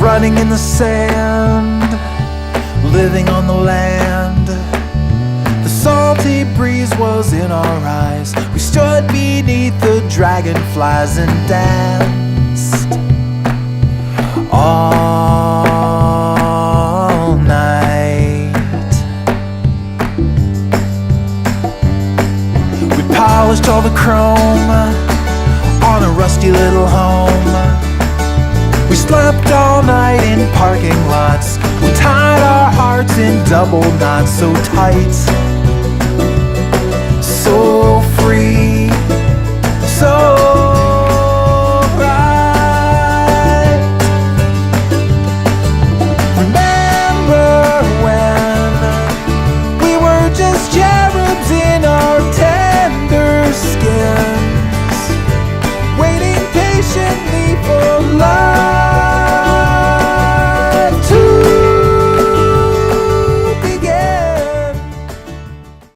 running in the sand, living on the land. The salty breeze was in our eyes. We stood beneath the dragonflies and danced all night. We polished all the chrome on a rusty little home. We slept all night in parking lots. We tied our hearts in double knots, so tight, so free, so bright. Remember when we were just cherubs in our tender skins, waiting patiently for love.